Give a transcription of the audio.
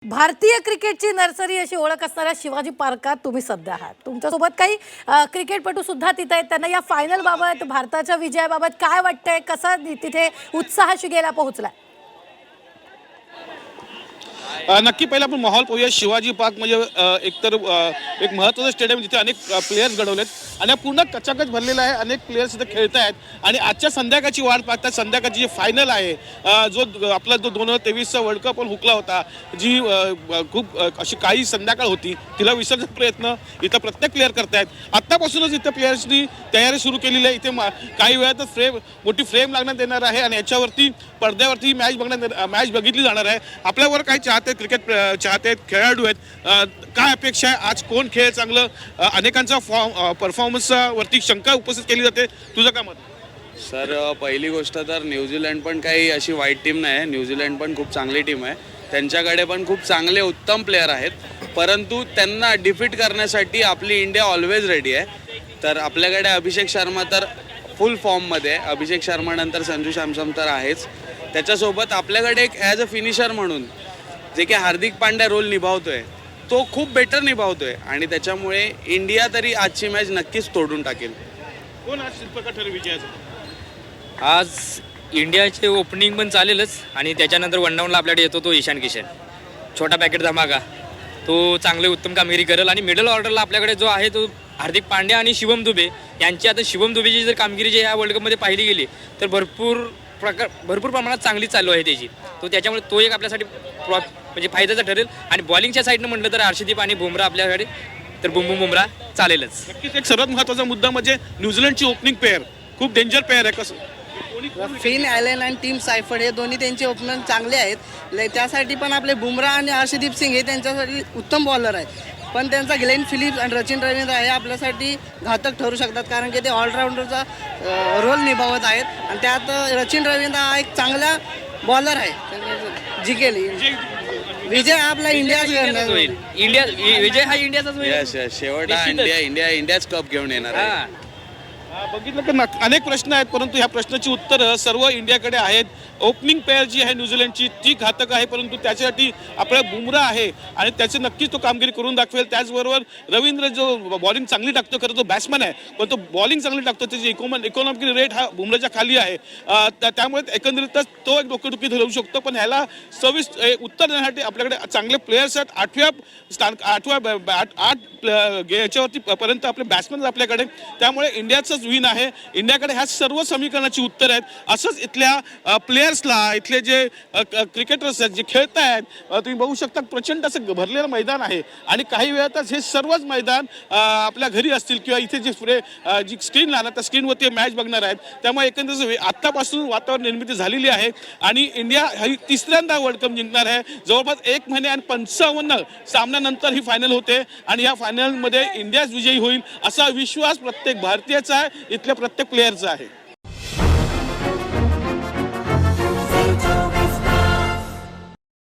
भारतीय क्रिकेटची नर्सरी अशी ओळख असणाऱ्या शिवाजी पार्कात तुम्ही सध्या आहात। तुमच्यासोबत काही क्रिकेटपटू सुद्धा तिथे आहेत। त्यांना या फायनल बाबत, भारताच्या विजयाबाबत काय वाटतंय, कसा तिथे उत्साह शिगेला पोहोचलाय? नक्की पहिला आपण माहोल पाहूया। शिवाजी पार्क म्हणजे एकतर एक महत्त्वाचं स्टेडियम जिथे अनेक प्लेयर्स घडवलेत आणि पूर्ण कचाकच भरलेला आहे। अनेक प्लेयर्स इथे खेळत आहेत आणि आजच्या संध्याकाळची वाट पाहतात। संध्याकाळची जी फायनल आहे, जो आपला जो 2023चा वर्ल्ड कप हुकला होता, जी खूप अशी काही संध्याकाळ होती, तिला विसरण्याचा प्रयत्न इथं प्रत्येक प्लेयर करतायत। आत्तापासूनच इथं प्लेयर्सनी तयारी सुरू केलेली आहे। इथे काही वेळातच मोठी फ्रेम लागण्यात येणार आहे आणि याच्यावरती पडद्यावरती मॅच बघितली जाणार आहे। आपल्यावर काही चाहते, क्रिकेट चाहते, खेळाडू आहेत। काय अपेक्षा आहे? आज कोण खेळ चांगलं? अनेकांचा परफॉर्मन्सचा वरती शंका उपस्थित केली जाते, तुझं काय मत? सर, पहिली गोष्ट तर न्यूझीलंड पण काही अशी वाईट टीम नाही आहे। न्यूझीलंड पण खूप चांगली टीम आहे। त्यांच्याकडे पण खूप चांगले उत्तम प्लेयर आहेत, परंतु त्यांना डिफीट करण्यासाठी आपली इंडिया ऑलवेज रेडी आहे। तर आपल्याकडे अभिषेक शर्मा तर फुल फॉर्ममध्ये आहे। अभिषेक शर्मानंतर संजू सॅमसन तर आहेच। त्याच्यासोबत आपल्याकडे एक ॲज अ फिनिशर म्हणून जे की हार्दिक पांड्या रोल निभावतोय, तो खूप बेटर निभावतोय आणि त्याच्यामुळे इंडिया तरी आजची मॅच नक्कीच तोडून टाकेल। कोण आज शिल्पकार ठरेल विजयाचं? आज इंडियाचे ओपनिंग पण चालेलच आणि त्याच्यानंतर वन डाऊनला आपल्याकडे येतो तो ईशान किशन, छोटा पॅकेट धमाका, तो चांगले उत्तम कामगिरी करेल। आणि मिडल ऑर्डरला आपल्याकडे जो आहे तो हार्दिक पांड्या आणि शिवम दुबे यांची, आता शिवम दुबेची जर कामगिरी जी ह्या वर्ल्ड कपमध्ये पाहिली गेली तर भरपूर प्रमाणात चांगली चालू आहे त्याची, तो त्याच्यामुळे तो एक आपल्यासाठी म्हणजे फायद्याचा ठरेल। आणि बॉलिंगच्या साईडनं म्हटलं तर हर्षदीप आणि बुमराह आपल्याकडे, तर बुमराह चालेलच। नक्कीच एक सर्वात महत्त्वाचा मुद्दा म्हणजे न्यूझीलंडची ओपनिंग पेअर खूप डेंजर पेअर आहे। कसं फिन ॲलन आणि टीम सायफर्ड हे दोन्ही त्यांचे ओपनर चांगले आहेत। त्यासाठी पण आपले बुमराह आणि हर्षदीप सिंग हे त्यांच्यासाठी उत्तम बॉलर आहेत, पण त्यांचा ग्लेन फिलिप्स आणि रचिन रवींद्र हे आपल्यासाठी घातक ठरू शकतात, कारण की ते ऑलराऊंडरचा रोल निभावत आहेत। आणि त्यात रचिन रवींद्र हा एक चांगला बॉलर आहे, जिंकेल विजय आपला इंडियाच होईल। विजय हा इंडियाचाच होईल। शेवट हा इंडियाच कप घेऊन येणार आहे। बघितलं की अनेक प्रश्न आहेत, परंतु ह्या प्रश्नाची उत्तरं सर्व इंडियाकडे आहेत। ओपनिंग पेअर जी आहे न्यूझीलंडची ती घातक आहे, परंतु त्याच्यासाठी आपला बुमराह आहे आणि त्याचे नक्कीच तो कामगिरी करून दाखवेल। त्याचबरोबर रवींद्र जो बॉलिंग चांगली टाकतो, खरं तो बॅट्समन आहे पण तो बॉलिंग चांगली टाकतो, त्याची इकॉनॉमिकल रेट हा बुमराहच्या खाली आहे। त्यामुळे एकंदरीतच तो एक डोकेदुखी धरू शकतो, पण ह्याला उत्तर देण्यासाठी आपल्याकडे चांगले प्लेयर्स आहेत। 8 याच्यावरती पर्यंत आपले बॅट्समन आपल्याकडे, त्यामुळे इंडियाचंच विन आहे। इंडियाकडे ह्या सर्व समीकरणाची उत्तर आहेत। असंच इथल्या प्लेयर्सला, इथले जे क्रिकेटर्स आहेत जे खेळत आहेत, तुम्ही बघू शकता प्रचंड असं भरलेलं मैदान आहे आणि काही वेळातच हे सर्वच मैदान आपल्या घरी असतील किंवा इथे जी स्क्रीन लागणार त्या स्क्रीनवरती मॅच बघणार आहेत। त्यामुळे एकंदरीत आत्तापासून वातावरण निर्मिती झालेली आहे आणि इंडिया ही तिसऱ्यांदा वर्ल्ड कप जिंकणार आहे। जवळपास 1 महिने आणि 55 सामन्यानंतर ही फायनल होते आणि या फायनलमध्ये इंडियाच विजयी होईल असा विश्वास प्रत्येक भारतीयाचा आहे, इथल्या प्रत्येक प्लेयरचा आहे।